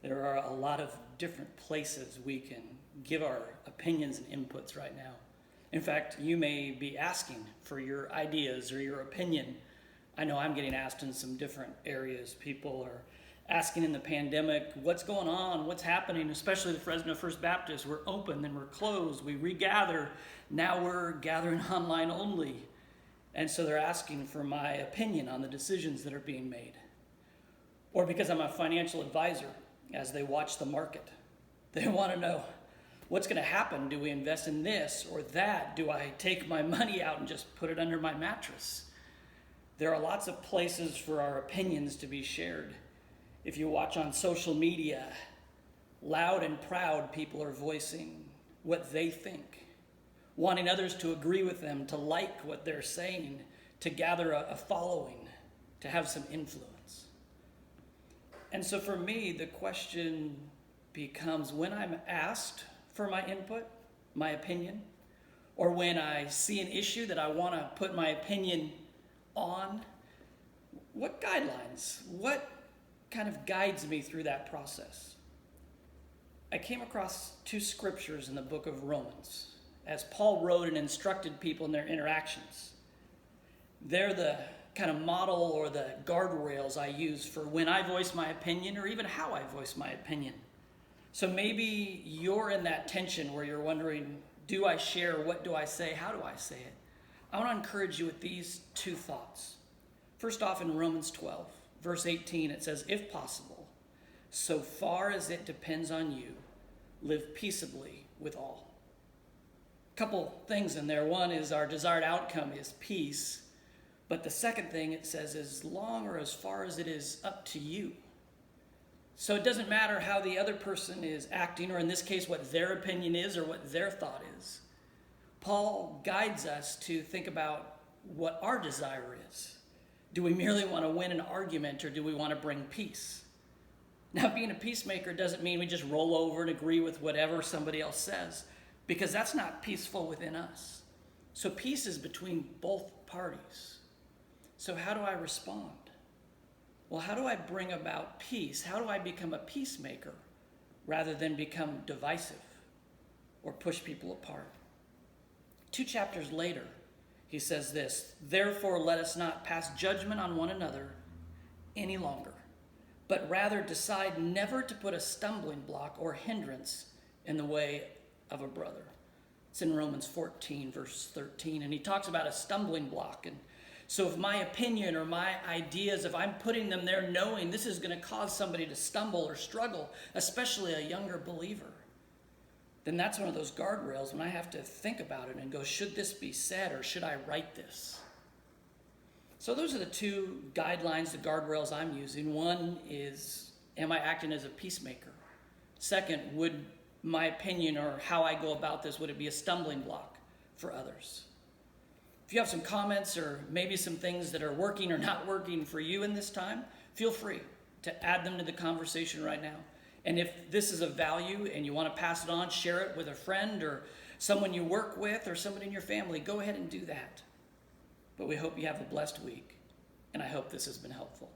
There are a lot of different places we can give our opinions and inputs right now. In fact, you may be asking for your ideas or your opinion. I know I'm getting asked in some different areas. People are asking in the pandemic, what's going on? What's happening? Especially the Fresno First Baptist. We're open, then we're closed. We regather. Now we're gathering online only. And so they're asking for my opinion on the decisions that are being made. Or because I'm a financial advisor, as they watch the market, they want to know, what's going to happen? Do we invest in this or that? Do I take my money out and just put it under my mattress? There are lots of places for our opinions to be shared. If you watch on social media, loud and proud people are voicing what they think, wanting others to agree with them, to like what they're saying, to gather a following, to have some influence. And so for me, the question becomes, when I'm asked for my input, my opinion, or when I see an issue that I want to put my opinion on, what guidelines, what kind of guides me through that process? I came across two scriptures in the book of Romans as Paul wrote and instructed people in their interactions. They're the kind of model or the guardrails I use for when I voice my opinion or even how I voice my opinion. So maybe you're in that tension where you're wondering, do I share? What do I say? How do I say it? I want to encourage you with these two thoughts. First off, in Romans 12, verse 18, it says, if possible, so far as it depends on you, live peaceably with all. A couple things in there. One is our desired outcome is peace. But the second thing it says, as long or as far as it is up to you. So it doesn't matter how the other person is acting, or in this case, what their opinion is or what their thought is. Paul guides us to think about what our desire is. Do we merely want to win an argument, or do we want to bring peace? Now, being a peacemaker doesn't mean we just roll over and agree with whatever somebody else says, because that's not peaceful within us. So peace is between both parties. So how do I respond? Well, how do I bring about peace? How do I become a peacemaker rather than become divisive or push people apart? 2 chapters later, he says this, therefore let us not pass judgment on one another any longer, but rather decide never to put a stumbling block or hindrance in the way of a brother. It's in Romans 14, verse 13, and he talks about a stumbling block. And so if my opinion or my ideas, if I'm putting them there knowing this is going to cause somebody to stumble or struggle, especially a younger believer, then that's one of those guardrails when I have to think about it and go, should this be said or should I write this? So those are the two guidelines, the guardrails I'm using. One is, am I acting as a peacemaker? Second, would my opinion or how I go about this, would it be a stumbling block for others? If you have some comments or maybe some things that are working or not working for you in this time, feel free to add them to the conversation right now. And if this is of value and you want to pass it on, share it with a friend or someone you work with or somebody in your family, go ahead and do that. But we hope you have a blessed week, and I hope this has been helpful.